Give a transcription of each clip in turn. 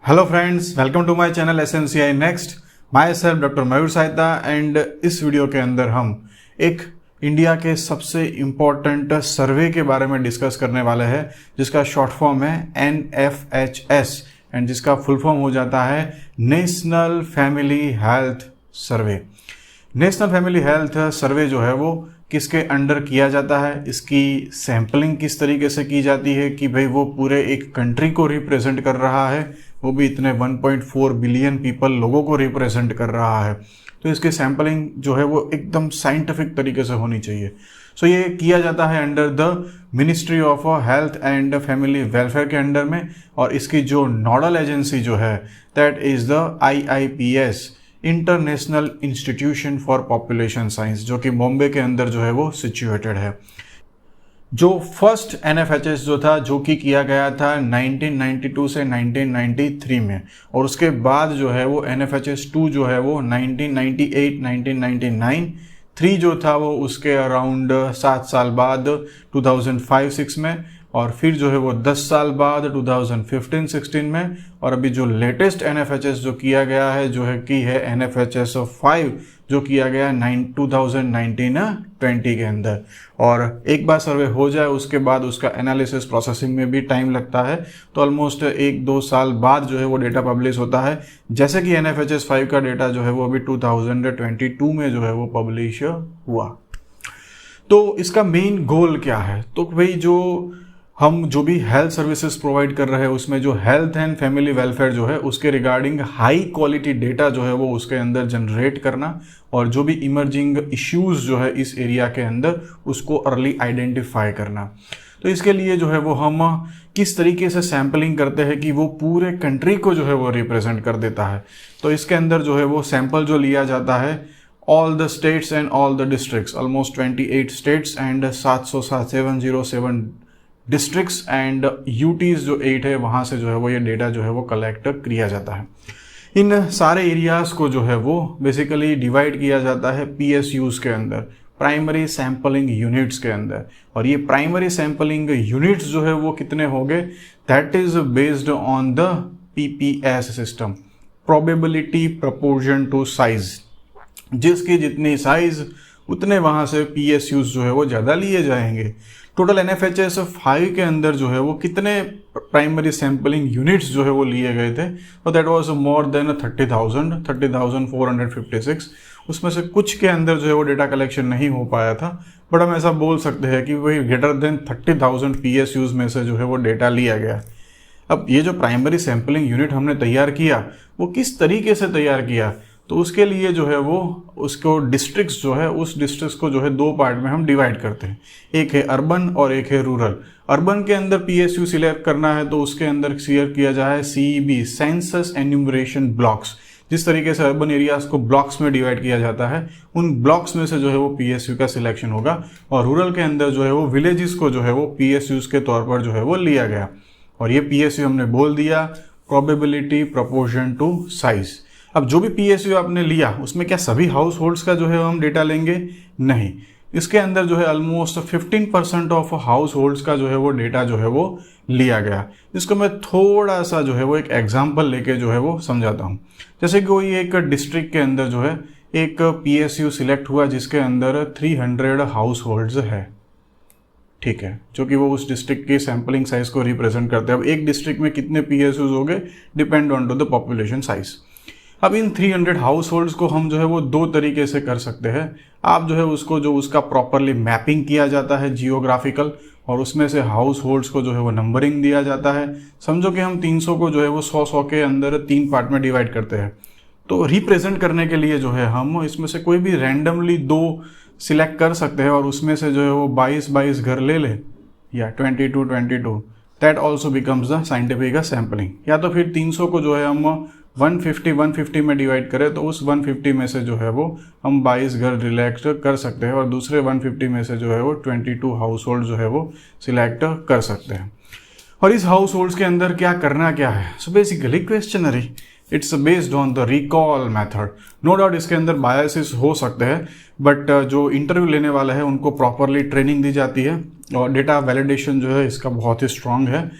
Hello friends, welcome to my channel SNCI next. Myself doctor Mayur Sahita and इस video के अंदर हम एक इंडिया के सबसे इम्पोर्टेंट सर्वे के बारे में डिस्कस करने वाले हैं, जिसका शॉर्ट फॉर्म है NFHS एंड जिसका फुल फॉर्म हो जाता है national family health survey. National family health survey जो है वो किसके अंडर किया जाता है, इसकी सैम्पलिंग किस तरीके से की जाती है कि भाई वो पूरे एक कंट्री को रिप्रेजेंट कर रहा है, वो भी इतने 1.4 बिलियन पीपल लोगों को रिप्रेजेंट कर रहा है। तो इसकी सैम्पलिंग जो है वो एकदम साइंटिफिक तरीके से होनी चाहिए। सो ये किया जाता है under the ministry of health and family welfare के अंडर में, और इसकी जो नोडल एजेंसी जो है that is the IIPS, international institution for population science, जो कि बॉम्बे के अंदर जो है वो सिचुएटेड है। जो फर्स्ट NFHS जो था, जो कि किया गया था 1992 से 1993 में, और उसके बाद जो है वो NFHS 2 जो है वो 1998, 1999, 3 जो था वो उसके अराउंड 7 साल बाद 2005-6 में, और फिर जो है वो 10 साल बाद 2015-16 में, और अभी जो लेटेस्ट NFHS जो किया गया है जो है कि है NFHS 5 जो किया गया है 2019-20 के अंदर। और एक बार सर्वे हो जाए उसके बाद उसका एनालिसिस प्रोसेसिंग में भी टाइम लगता है, तो ऑलमोस्ट 1-2 साल बाद जो है वो डेटा पब्लिश होता है। जैसे कि NFHS 5 का डेटा जो है वो अभी 2022 में जो है वो पब्लिश हुआ। तो इसका मेन गोल क्या है, तो भाई हम जो भी हेल्थ सर्विसेज प्रोवाइड कर रहे हैं उसमें जो हेल्थ एंड फैमिली वेलफेयर जो है उसके रिगार्डिंग हाई क्वालिटी डेटा जो है वो उसके अंदर जनरेट करना, और जो भी इमर्जिंग इश्यूज जो है इस एरिया के अंदर उसको अर्ली आइडेंटिफाई करना। तो इसके लिए जो है वो हम किस तरीके से सैम्पलिंग करते हैं कि वो पूरे कंट्री को जो है वो रिप्रेजेंट कर देता है। तो इसके अंदर जो है वो सैंपल जो लिया जाता है all the states and all the districts, almost 28 states and 707 districts and UTs जो 8 है, वहाँ से जो है वो ये डेटा जो है वो कलेक्ट किया जाता है। इन सारे एरियाज़ को जो है वो बेसिकली डिवाइड किया जाता है PSUs के अंदर, प्राइमरी सैम्पलिंग यूनिट्स के अंदर। और ये प्राइमरी सैम्पलिंग यूनिट्स जो है वो कितने होंगे, that is based on the PPS system, probability proportion to size. जिसकी जितनी साइज उतने वहाँ से PSUs जो है वो ज़्यादा लिए जाएंगे। टोटल NFHS 5 के अंदर जो है वो कितने प्राइमरी सैम्पलिंग यूनिट्स जो है वो लिए गए थे, तो दैट वाज मोर देन 30,456। उसमें से कुछ के अंदर जो है वो डेटा कलेक्शन नहीं हो पाया था, बट हम ऐसा बोल सकते हैं कि वही ग्रेटर देन 30,000 PSUs में से जो है वो डेटा लिया गया। अब ये जो प्राइमरी सैम्पलिंग यूनिट हमने तैयार किया वो किस तरीके से तैयार किया, तो उसके लिए जो है वो उसको डिस्ट्रिक्ट्स जो है उस डिस्ट्रिक्ट्स को जो है 2 पार्ट में हम डिवाइड करते हैं, एक है अर्बन और एक है रूरल। अर्बन के अंदर PSU सिलेक्ट करना है तो उसके अंदर सिलेक्ट किया जाए CEB, सेंसस एन्यूमरेशन ब्लॉक्स। जिस तरीके से अर्बन एरियाज को ब्लॉक्स में डिवाइड किया जाता है, उन ब्लॉक्स में से जो है वो PSU का सिलेक्शन होगा, और रूरल के अंदर जो है वो विलेजेस को जो है वो PSUs के तौर पर जो है वो लिया गया। और ये PSU हमने बोल दिया प्रोबेबिलिटी प्रपोर्शन टू साइज। अब जो भी PSU आपने लिया उसमें क्या सभी हाउस होल्ड्स का जो है हम डेटा लेंगे? नहीं, इसके अंदर जो है ऑलमोस्ट 15% ऑफ हाउस होल्ड्स का जो है वो डेटा जो है वो लिया गया। इसको मैं थोड़ा सा जो है वो एक एग्जांपल लेके जो है वो समझाता हूँ। जैसे कि कोई एक डिस्ट्रिक्ट के अंदर जो है एक PSU सिलेक्ट हुआ जिसके अंदर 300 हाउस होल्ड्स है, ठीक है, जो कि वो उस डिस्ट्रिक्ट की सैम्पलिंग साइज को रिप्रेजेंट करते हैं। अब एक डिस्ट्रिक्ट में कितने PSUs हो गए, depend on to the population size. अब इन 300 हाउस होल्ड्स को हम जो है वो 2 तरीके से कर सकते हैं। आप जो है उसको जो उसका प्रॉपरली मैपिंग किया जाता है जियोग्राफिकल, और उसमें से हाउस होल्ड्स को जो है वो नंबरिंग दिया जाता है। समझो कि हम 300 को जो है वो 100 के अंदर 3 पार्ट में डिवाइड करते हैं। तो रिप्रेजेंट करने के लिए जो है हम इसमें से कोई भी रैंडमली 2 सिलेक्ट कर सकते हैं, और उसमें से जो है वो 22 घर ले ले, या 22, that also becomes the scientific sampling. या तो फिर 300 को जो है हम 150 में डिवाइड करें, तो उस 150 में से जो है वो हम 22 घर रिलेक्ट कर सकते हैं, और दूसरे 150 में से जो है वो 22 हाउस होल्ड जो है वो सिलेक्ट कर सकते हैं। और इस हाउस होल्ड्स के अंदर क्या करना क्या है, so basically questionnaire, it's based on the recall method. No doubt इसके अंदर बायसेस हो सकते हैं, बट जो इंटरव्यू लेने वाला है उनको प्रॉपरली ट्रेनिंग दी जाती है, और डेटा वैलिडेशन जो है इसका बहुत ही स्ट्रांग है।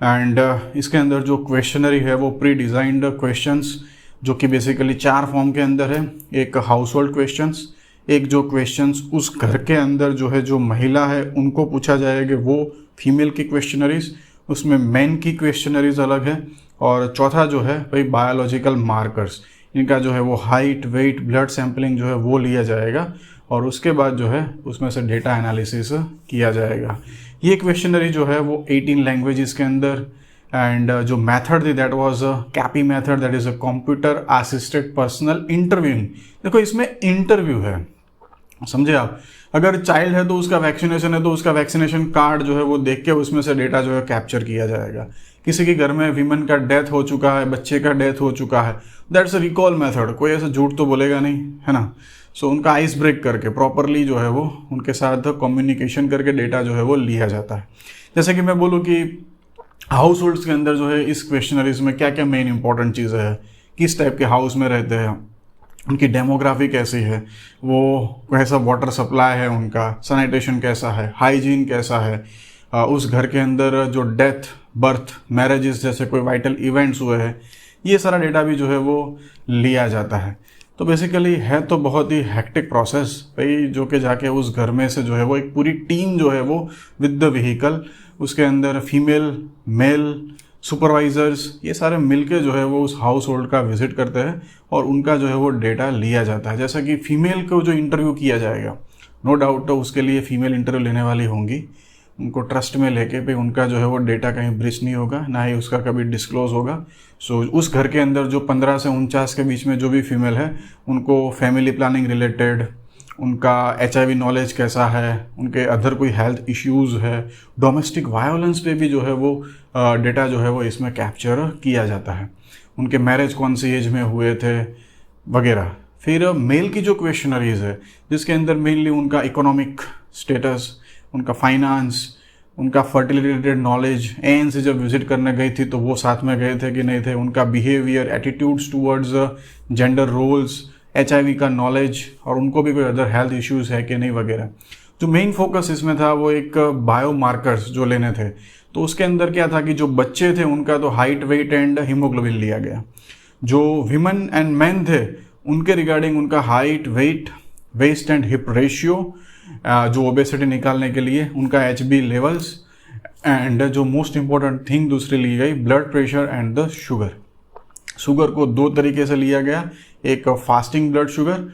एंड इसके अंदर जो क्वेश्चनरी है वो प्री डिज़ाइंड क्वेश्चंस जो कि बेसिकली 4 फॉर्म के अंदर है। एक हाउस होल्ड क्वेश्चंस, एक जो क्वेश्चंस उस घर के अंदर जो है जो महिला है उनको पूछा जाएगा वो फीमेल की क्वेश्चनरीज, उसमें मेन की क्वेश्चनरीज अलग है। और चौथा जो है भाई बायोलॉजिकल मार्कर्स, इनका जो है वो हाइट, वेट, ब्लड सैम्पलिंग जो है वो लिया जाएगा और उसके बाद जो है उसमें से डेटा एनालिसिस किया जाएगा। ये क्वेश्चनरी जो है वो 18 लैंग्वेजेस के अंदर, एंड जो मेथड थी that was CAPI method, that is a computer assisted personal interviewing. देखो इसमें इंटरव्यू है, समझे आप। अगर चाइल्ड है तो उसका वैक्सीनेशन है तो उसका वैक्सीनेशन कार्ड जो है वो देख के उसमें से डेटा जो है कैप्चर किया जाएगा। किसी के घर में विमेन का डेथ हो चुका है, बच्चे का डेथ हो चुका है, दैट्स अ रिकॉल मेथड, कोई ऐसा झूठ तो बोलेगा नहीं, है ना। सो उनका आइस ब्रेक करके प्रॉपरली जो है वो उनके साथ कम्युनिकेशन करके डेटा जो है वो लिया जाता है। जैसे कि मैं बोलूँ कि हाउस होल्ड्स के अंदर जो है इस क्वेश्चनरीज में क्या क्या मेन इंपॉर्टेंट चीज़ें हैं, किस टाइप के हाउस में रहते हैं, उनकी डेमोग्राफी कैसी है, वो कैसा वाटर सप्लाई है, उनका सैनिटेशन कैसा है, हाइजीन कैसा है, उस घर के अंदर जो डेथ, बर्थ, मैरिजेस जैसे कोई वाइटल इवेंट्स हुए हैं, ये सारा डेटा भी जो है वो लिया जाता है। तो बेसिकली है तो बहुत ही हेक्टिक प्रोसेस भाई, जो कि जाके उस घर में से जो है वो एक पूरी टीम जो है वो विद द व्हीकल, उसके अंदर फीमेल, मेल, सुपरवाइजर्स, ये सारे मिलके जो है वो उस हाउस होल्ड का विजिट करते हैं और उनका जो है वो डेटा लिया जाता है। जैसा कि फीमेल को जो इंटरव्यू किया जाएगा, नो डाउट तो उसके लिए फीमेल इंटरव्यू लेने वाली होंगी, उनको ट्रस्ट में लेके भाई उनका जो है वो डेटा कहीं ब्रीच नहीं होगा, ना ही उसका कभी डिस्क्लोज होगा। सो उस घर के अंदर जो 15 से 49 के बीच में जो भी फीमेल है उनको फैमिली प्लानिंग रिलेटेड, उनका HIV नॉलेज कैसा है, उनके अदर कोई हेल्थ इश्यूज़ है, डोमेस्टिक वायलेंस पे भी जो है वो डेटा जो है वो इसमें कैप्चर किया जाता है, उनके मैरिज कौन सी एज में हुए थे वगैरह। फिर मेल की जो क्वेश्चनरीज है जिसके अंदर मेनली उनका इकोनॉमिक स्टेटस, उनका फाइनेंस, उनका फर्टिलिटी रिलेटेड नॉलेज, ANC जब विजिट करने गई थी तो वो साथ में गए थे कि नहीं थे, उनका behaviour, attitudes towards gender roles, HIV का नॉलेज और उनको भी कोई अदर हेल्थ इश्यूज़ है कि नहीं वगैरह। जो मेन फोकस इसमें था वो एक बायो मार्कर्स जो लेने थे, तो उसके अंदर क्या था कि जो बच्चे थे उनका तो हाइट, वेट एंड हीमोग्लोबिन लिया गया। जो विमेन एंड मैन थे उनके रिगार्डिंग उनका height, weight, waist and hip ratio, जो ओबेसिटी निकालने के लिए उनका HB लेवल्स, एंड जो मोस्ट इंपॉर्टेंट थिंग दूसरी ली गई blood pressure and the sugar. Sugar को 2 तरीके से लिया गया, एक फास्टिंग ब्लड शुगर,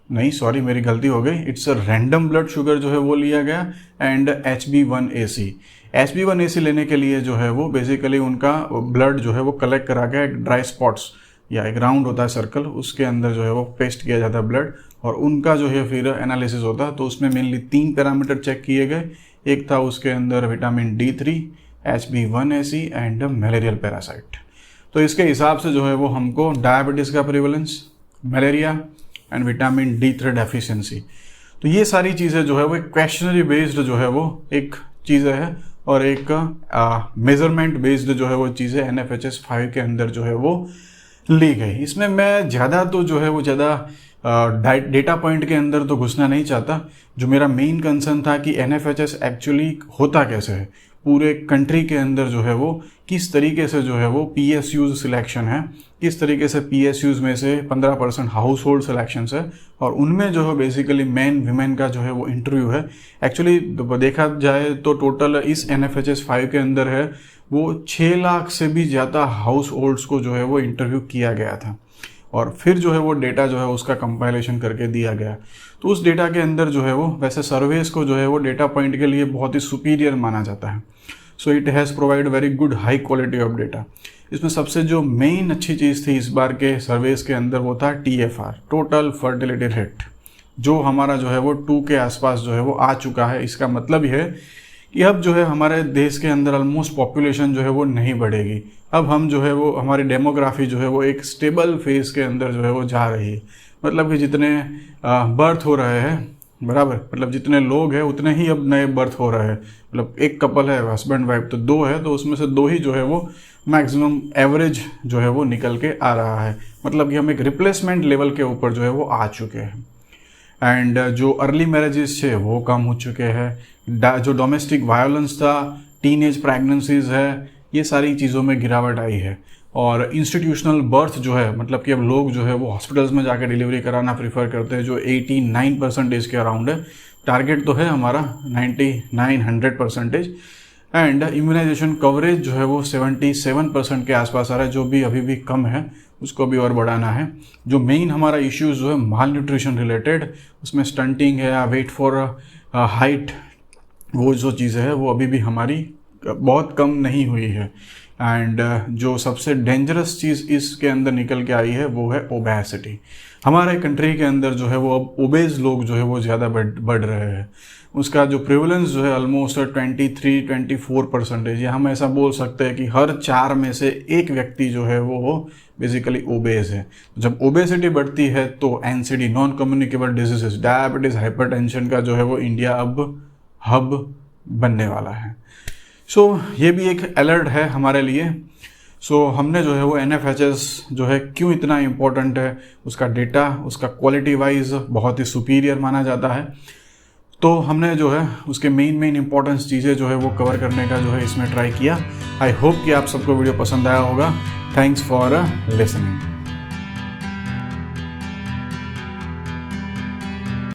नहीं सॉरी मेरी गलती हो गई, it's a random blood sugar जो है वो लिया गया, एंड HB1AC। HB1AC लेने के लिए जो है वो बेसिकली उनका ब्लड जो है वो कलेक्ट करा के एक ड्राई स्पॉट्स या एक राउंड होता है सर्कल, उसके अंदर जो है वो पेस्ट किया जाता है ब्लड और उनका जो है फिर एनालिसिस होता है। तो उसमें मेनली 3 पैरामीटर चेक किए गए, एक था उसके अंदर vitamin D3, HB1AC and malarial parasite. तो इसके हिसाब से जो है वो हमको डायबिटीज़ का prevalence, malaria and vitamin D3 deficiency, तो ये सारी चीज़ें जो है वो एक क्वेश्चनरी बेस्ड जो है वो एक चीज़ें है और एक मेजरमेंट बेस्ड जो है वो चीज़ें NFHS 5 के अंदर जो है वो ली गई। इसमें मैं ज़्यादा तो जो है वो ज़्यादा डेटा पॉइंट के अंदर तो घुसना नहीं चाहता। जो मेरा मेन कंसर्न था कि NFHS एक्चुअली होता कैसे है, पूरे कंट्री के अंदर जो है वो किस तरीके से जो है वो PSUs सिलेक्शन है, किस तरीके से PSUs में से 15% हाउस होल्ड सिलेक्शंस है और उनमें जो है बेसिकली मैन विमेन का जो है वो इंटरव्यू है। एक्चुअली देखा जाए तो टोटल इस NFHS 5 के अंदर है वो 6 लाख से भी ज़्यादा हाउस होल्ड्स को जो है वो इंटरव्यू किया गया था और फिर जो है वो डेटा जो है उसका कंपाइलेशन करके दिया गया। तो उस डेटा के अंदर जो है वो वैसे सर्वेस को जो है वो डेटा पॉइंट के लिए बहुत ही सुपीरियर माना जाता है। So it has provide very good high quality of data. इसमें सबसे जो मेन अच्छी चीज़ थी इस बार के सर्वेस के अंदर वो था TFR, टोटल फर्टिलिटी रेट, जो हमारा जो है वो 2 के आसपास जो है वो आ चुका है। इसका मतलब ये है कि अब जो है हमारे देश के अंदर ऑलमोस्ट पॉपुलेशन जो है वो नहीं बढ़ेगी। अब हम जो है वो हमारी डेमोग्राफी जो है वो एक स्टेबल फेज के अंदर जो है वो जा रही है। मतलब कि जितने बर्थ हो रहे हैं बराबर, मतलब जितने लोग हैं उतने ही अब नए बर्थ हो रहे हैं। मतलब एक कपल है हस्बैंड वाइफ तो 2 है, तो उसमें से 2 ही जो है वो मैक्सिमम एवरेज जो है वो निकल के आ रहा है। मतलब कि हम एक रिप्लेसमेंट लेवल के ऊपर जो है वो आ चुके हैं। एंड जो अर्ली मैरिजेस थे वो कम हो चुके हैं। जो डोमेस्टिक वायलेंस था, टीनेज प्रेगनेंसीज है, ये सारी चीज़ों में गिरावट आई है। और इंस्टीट्यूशनल बर्थ जो है, मतलब कि अब लोग जो है वो हॉस्पिटल्स में जाकर डिलीवरी कराना प्रीफर करते हैं, जो 89% के अराउंड है। टारगेट तो है हमारा 99-100%। एंड इम्यूनाइजेशन कवरेज जो है वो 77% के आसपास आ रहा है, जो भी अभी भी कम है, उसको भी और बढ़ाना है। जो मेन हमारा इश्यूज जो है माल न्यूट्रिशन रिलेटेड, उसमें स्टंटिंग है या वेट फॉर हाइट, वो जो चीज़ें है वो अभी भी हमारी बहुत कम नहीं हुई है। एंड जो सबसे डेंजरस चीज़ इसके अंदर निकल के आई है वो है ओबेसिटी। हमारे कंट्री के अंदर जो है वो अब ओबेज लोग जो है वो ज़्यादा बढ़ रहे हैं। उसका जो प्रिवलेंस जो है ऑलमोस्ट 23-24% या हम ऐसा बोल सकते हैं कि हर 4 में से एक व्यक्ति जो है वो बेसिकली ओबेज है। जब ओबेसिटी बढ़ती है तो NCD, non communicable diseases, diabetes, hypertension का जो है वो इंडिया अब हब बनने वाला है। सो ये भी एक अलर्ट है हमारे लिए। सो हमने जो है वो NFHS जो है क्यों इतना इम्पोर्टेंट है, उसका डेटा, उसका क्वालिटी वाइज बहुत ही सुपीरियर माना जाता है, तो हमने जो है उसके मेन इंपॉर्टेंस चीज़ें जो है वो कवर करने का जो है इसमें ट्राई किया। आई होप कि आप सबको वीडियो पसंद आया होगा। Thanks for listening.